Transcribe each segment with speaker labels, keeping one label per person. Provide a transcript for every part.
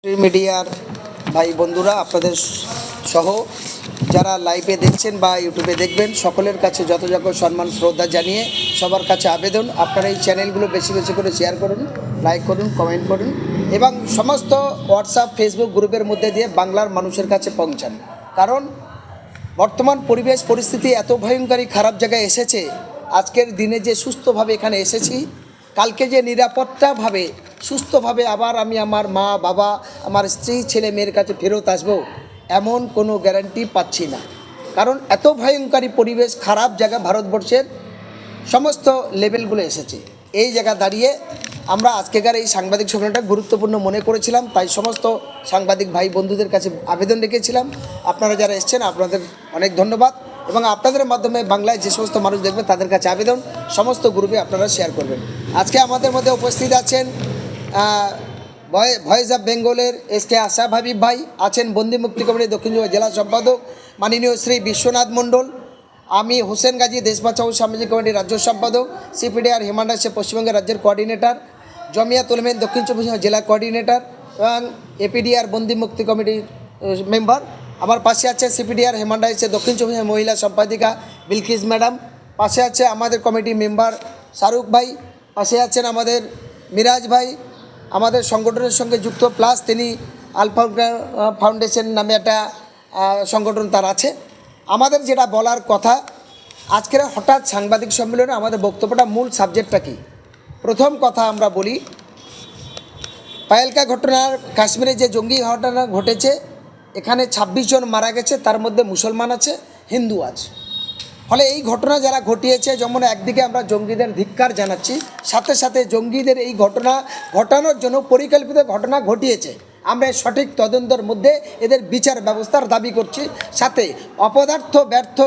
Speaker 1: মিডিয়ার ভাই বন্ধুরা, আপনাদের সহ যারা লাইভে দেখছেন বা ইউটিউবে দেখবেন, সকলের কাছে যথাযোগ্য সম্মান শ্রদ্ধা জানিয়ে সবার কাছে আবেদন, আপনারা এই চ্যানেলগুলো বেশি বেশি করে শেয়ার করুন, লাইক করুন, কমেন্ট করুন এবং সমস্ত হোয়াটসঅ্যাপ ফেসবুক গ্রুপের মধ্যে দিয়ে বাংলার মানুষের কাছে পৌঁছান। কারণ বর্তমান পরিবেশ পরিস্থিতি এত ভয়ঙ্করী খারাপ জায়গায় এসেছে। আজকের দিনে যে সুস্থভাবে এখানে এসেছি, কালকে যে নিরাপত্তাভাবে সুস্থভাবে আবার আমি আমার মা বাবা, আমার স্ত্রী, ছেলে মেয়ের কাছে ফেরত আসবো, এমন কোনো গ্যারান্টি পাচ্ছি না। কারণ এত ভয়ঙ্করী পরিবেশ, খারাপ জায়গা ভারতবর্ষের সমস্ত লেভেলগুলো এসেছে। এই জায়গা দাঁড়িয়ে আমরা আজকেকার এই সাংবাদিক সম্মেলনটা গুরুত্বপূর্ণ মনে করেছিলাম, তাই সমস্ত সাংবাদিক ভাই বন্ধুদের কাছে আবেদন রেখেছিলাম। আপনারা যারা এসছেন আপনাদের অনেক ধন্যবাদ এবং আপনাদের মাধ্যমে বাংলায় যে সমস্ত মানুষ দেখবেন তাদের কাছে আবেদন, সমস্ত গ্রুপে আপনারা শেয়ার করবেন। আজকে আমাদের মধ্যে উপস্থিত আছেন ভয়েস অফ বেঙ্গলের এসকে আশরাফ হাবিব ভাই, আছেন বন্দি মুক্তি কমিটির দক্ষিণ জেলা সম্পাদক মাননীয় শ্রী বিশ্বনাথ মণ্ডল, আমি হোসেন গাজী দেশ বাঁচাও সামাজিক কমিটির রাজ্য সম্পাদক, সিপিডিআর হিউম্যান রাইটসের পশ্চিমবঙ্গের রাজ্যের কোঅর্ডিনেটর, জমিয়াত উলামায়ে দক্ষিণ চব্বিশ পরগনা জেলা কোঅর্ডিনেটর এবং এপিডিআর বন্দি মুক্তি কমিটির মেম্বার। আমার পাশে আছে সিপিডিআর হিউম্যান রাইটসের দক্ষিণ চব্বিশ পরগনা মহিলা সম্পাদিকা বিলকিস ম্যাডাম, পাশে আছে আমাদের কমিটি মেম্বার শাহরুখ ভাই, পাশে আছেন আমাদের মিরাজ ভাই, আমাদের সংগঠনের সঙ্গে যুক্ত, প্লাস তিনি আলফা ফাউন্ডেশন নামে একটা সংগঠন তার আছে। আমাদের যেটা বলার কথা, আজকের হঠাৎ সাংবাদিক সম্মেলনে আমাদের বক্তব্যটা মূল সাবজেক্টটা কি। প্রথম কথা আমরা বলি, পায়েলকা ঘটনার কাশ্মীরে যে জঙ্গি ঘটনা ঘটেছে, এখানে ২৬ জন মারা গেছে, তার মধ্যে মুসলমান আছে, হিন্দু আছে। ফলে এই ঘটনা যারা ঘটিয়েছে, যেমন একদিকে আমরা জঙ্গিদের ধিক্কার জানাচ্ছি, সাথে সাথে জঙ্গিদের এই ঘটনা ঘটানোর জন্য পরিকল্পিত ঘটনা ঘটিয়েছে, আমরা সঠিক তদন্তের মধ্যে এদের বিচার ব্যবস্থার দাবি করছি। সাথে অপদার্থ ব্যর্থ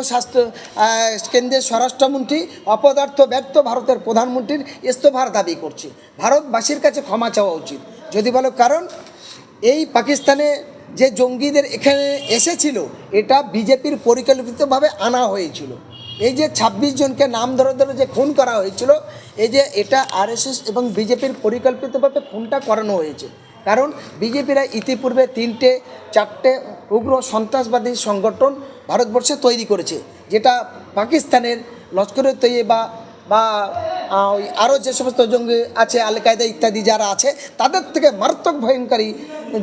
Speaker 1: কেন্দ্রের স্বরাষ্ট্রমন্ত্রী, অপদার্থ ব্যর্থ ভারতের প্রধানমন্ত্রীর ইস্তফার দাবি করছি। ভারতবাসীর কাছে ক্ষমা চাওয়া উচিত যদি বলো, কারণ এই পাকিস্তানে যে জঙ্গিদের এখানে এসেছিল, এটা বিজেপির পরিকল্পিতভাবে আনা হয়েছিল। এই যে ২৬ জনকে নাম ধরে ধরে যে খুন করা হয়েছিল, এই যে এটা আরএসএস এবং বিজেপির পরিকল্পিতভাবে খুনটা করানো হয়েছে। কারণ বিজেপিরা ইতিপূর্বে ৩-৪টে উগ্র সন্ত্রাসবাদী সংগঠন ভারতবর্ষে তৈরি করেছে, যেটা পাকিস্তানের লস্করে তৈয়বা বা আরও যে সমস্ত জঙ্গি আছে, আল কায়দা ইত্যাদি যারা আছে, তাদের থেকে মারাত্মক ভয়ঙ্করী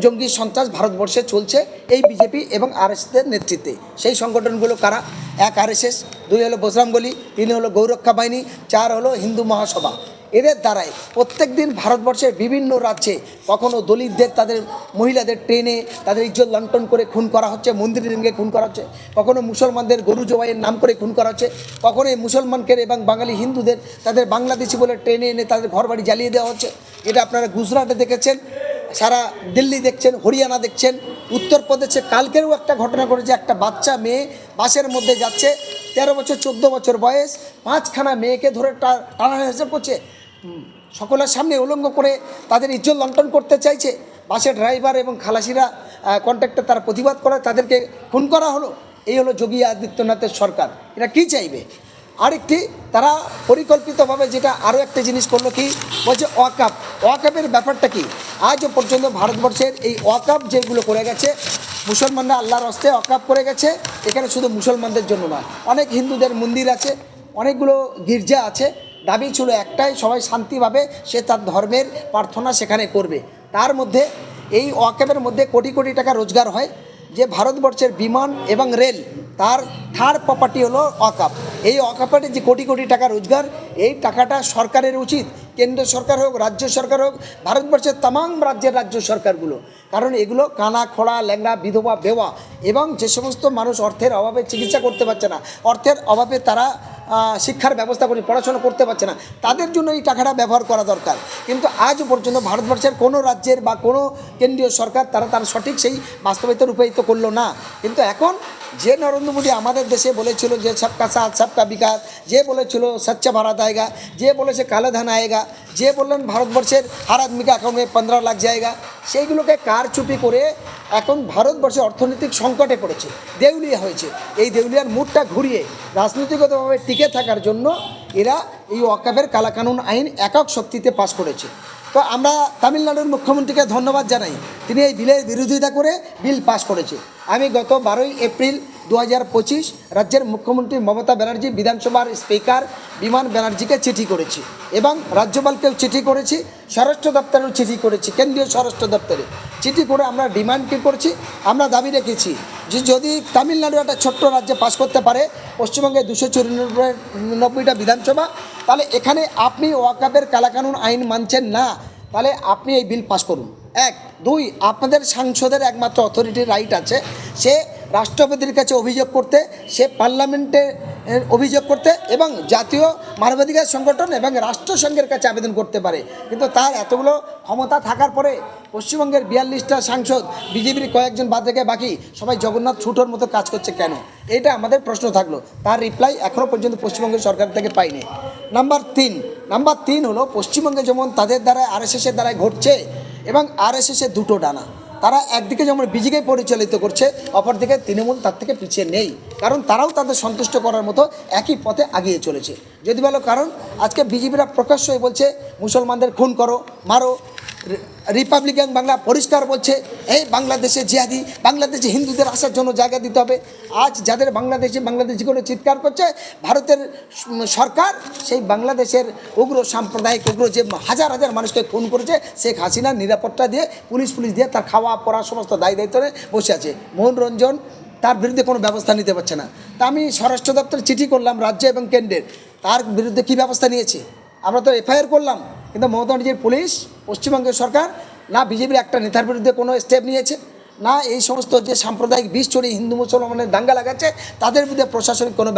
Speaker 1: জঙ্গি সন্ত্রাস ভারতবর্ষে চলছে এই বিজেপি এবং আরএসএসের নেতৃত্বে। সেই সংগঠনগুলো কারা? ১ আরএসএস, ২ হলো বজরংবলী, ৩ হলো গৌরক্ষা বাহিনী, ৪ হলো হিন্দু মহাসভা। এদের দ্বারাই প্রত্যেক দিন ভারতবর্ষের বিভিন্ন রাজ্যে কখনও দলিতদের, তাদের মহিলাদের ট্রেনে তাদের ইজ্জত লণ্ঠন করে খুন করা হচ্ছে, মন্দিরে ভেঙে খুন করা হচ্ছে, কখনও মুসলমানদের গরু জবাইয়ের নাম করে খুন করা হচ্ছে, কখনো এই মুসলমানকে এবং বাঙালি হিন্দুদের তাদের বাংলাদেশি বলে ট্রেনে এনে তাদের ঘরবাড়ি জ্বালিয়ে দেওয়া হচ্ছে। এটা আপনারা গুজরাটে দেখেছেন, সারা দিল্লি দেখছেন, হরিয়ানা দেখছেন, উত্তরপ্রদেশে কালকেরও একটা ঘটনা ঘটেছে। একটা বাচ্চা মেয়ে বাসের মধ্যে যাচ্ছে, ১৩ বছর ১৪ বছর বয়স, ৫খানা মেয়েকে ধরে টানা হেসে করছে, সকলের সামনে উলঙ্গ করে তাদের ইজ্জত লণ্ঠন করতে চাইছে। বাসের ড্রাইভার এবং খালাসিরা, কন্ট্রাক্টর, তারা প্রতিবাদ করে, তাদেরকে খুন করা হলো। এই হলো যোগী আদিত্যনাথের সরকার। এরা কি চাইবে? আরেকটি, তারা পরিকল্পিতভাবে যেটা আরও একটা জিনিস করলো, কি বলছে, ওয়াকআপ। ওয়াকআপের ব্যাপারটা কি? আজও পর্যন্ত ভারতবর্ষের এই ওয়াকআপ যেগুলো করে গেছে, মুসলমানরা আল্লাহর হস্তে ওয়াকআপ করে গেছে। এখানে শুধু মুসলমানদের জন্য নয়, অনেক হিন্দুদের মন্দির আছে, অনেকগুলো গির্জা আছে। দাবি ছিল একটাই, সবাই শান্তিভাবে সে তার ধর্মের প্রার্থনা সেখানে করবে। তার মধ্যে এই ওয়াকআপের মধ্যে কোটি কোটি টাকা রোজগার হয়। যে ভারতবর্ষের বিমান এবং রেল, তার থার্ড প্রপার্টি হলো ওয়াকআপ। এই ওয়াকআপের যে কোটি কোটি টাকা রোজগার, এই টাকাটা সরকারের উচিত, কেন্দ্র সরকার হোক, রাজ্য সরকার হোক, ভারতবর্ষের তামাম রাজ্যের রাজ্য সরকারগুলো। কারণ এগুলো কানা, খোড়া, ল্যাংড়া, বিধবা, বেওয়া এবং যে সমস্ত মানুষ অর্থের অভাবে চিকিৎসা করতে পারছে না, অর্থের অভাবে তারা শিক্ষার ব্যবস্থা করে পড়াশোনা করতে পারছে না, তাদের জন্য এই টাকাটা ব্যবহার করা দরকার। কিন্তু আজও পর্যন্ত ভারতবর্ষের কোনো রাজ্যের বা কোনো কেন্দ্রীয় সরকার তার সঠিক সেই বাস্তবায়িত রূপায়িত করলো না। কিন্তু এখন যে নরেন্দ্র মোদী আমাদের দেশে বলেছিল যে সবকা সাথ সবকা বিকাশ, যে বলেছিল স্বচ্ছ ভারত আয়েগা, যে বলেছে কালোধন আয়েগা, যে বললেন ভারতবর্ষের হার আদমি কে অ্যাকাউন্টে 15 লাখ জায়গা, সেইগুলোকে কারচুপি করে এখন ভারতবর্ষে অর্থনৈতিক সংকটে পড়েছে, দেউলিয়া হয়েছে। এই দেউলিয়ার মুডটা ঘুরিয়ে রাজনৈতিকভাবে টিকে থাকার জন্য এরা এই ওয়াকআপের কালাকানুন আইন একক শক্তিতে পাশ করেছে। তো আমরা তামিলনাড়ুর মুখ্যমন্ত্রীকে ধন্যবাদ জানাই, তিনি এই বিলের বিরোধিতা করে বিল পাশ করেছে। আমি গত 12ই এপ্রিল 2025 রাজ্যের মুখ্যমন্ত্রী মমতা ব্যানার্জি, বিধানসভার স্পিকার বিমান ব্যানার্জিকে চিঠি করেছি এবং রাজ্যপালকেও চিঠি করেছি, স্বরাষ্ট্র দপ্তরেও চিঠি করেছি, কেন্দ্রীয় স্বরাষ্ট্র দপ্তরে চিঠি করে আমরা ডিমান্ড কী করছি, আমরা দাবি রেখেছি যে যদি তামিলনাড়ু একটা ছোট্ট রাজ্যে পাশ করতে পারে পশ্চিমবঙ্গে 294টা বিধানসভা, তাহলে এখানে আপনি ওয়াকাফের কালাকানুন আইন মানছেন না, তাহলে আপনি এই বিল পাশ করুন। 1, 2, আপনাদের সাংসদের একমাত্র অথরিটির রাইট আছে, সে রাষ্ট্রপতির কাছে অভিযোগ করতে, সে পার্লামেন্টে অভিযোগ করতে এবং জাতীয় মানবাধিকার সংগঠন এবং রাষ্ট্রসংঘের কাছে আবেদন করতে পারে। কিন্তু তার এতগুলো ক্ষমতা থাকার পরে পশ্চিমবঙ্গের 42টা সাংসদ, বিজেপির কয়েকজন বাদ রেখে বাকি সবাই জগন্নাথ ছুটোর মতো কাজ করছে কেন? এটা আমাদের প্রশ্ন থাকলো, তার রিপ্লাই এখনও পর্যন্ত পশ্চিমবঙ্গের সরকার থেকে পাইনি। নাম্বার 3 হলো পশ্চিমবঙ্গে যেমন তাদের দ্বারা আরএসএসের দ্বারাই ঘটছে এবং আরএসএসের দুটো ডানা, তারা একদিকে যেমন বিজেপি পরিচালিত করছে, অপরদিকে তৃণমূল তার থেকে পিছিয়ে নেই, কারণ তারাও তাদের সন্তুষ্ট করার মতো একই পথে এগিয়ে চলেছে। যদি বলো কারণ আজকে বিজেপিরা প্রকাশ্যই বলছে মুসলমানদের খুন করো, মারো, রিপাবলিকান বাংলা পরিষ্কার বলছে এই বাংলাদেশে জিহাদি, বাংলাদেশে হিন্দুদের আসার জন্য জায়গা দিতে হবে। আজ যাদের বাংলাদেশি করে চিৎকার করছে ভারতের সরকার, সেই বাংলাদেশের উগ্র সাম্প্রদায়িক উগ্র যে হাজার হাজার মানুষকে খুন করেছে, শেখ হাসিনার নিরাপত্তা দিয়ে পুলিশ দিয়ে তার খাওয়া পড়া সমস্ত দায়িত্ব নিয়ে বসে আছে। মোহন রঞ্জন তার বিরুদ্ধে কোনো ব্যবস্থা নিতে পারছে না। তা আমি স্বরাষ্ট্র দপ্তরে চিঠি করলাম রাজ্য এবং কেন্দ্রের, তার বিরুদ্ধে কী ব্যবস্থা নিয়েছে? আমরা তো এফআইআর করলাম, কিন্তু মমতা ব্যানার্জির পুলিশ, পশ্চিমবঙ্গের সরকার না বিজেপির একটা নেতার বিরুদ্ধে কোনো স্টেপ নিয়েছে, না এই সমস্ত যে সাম্প্রদায়িক বিষ ছড়িয়ে হিন্দু মুসলমানের দাঙ্গা লাগাচ্ছে তাদের বিরুদ্ধে প্রশাসনিক কোনো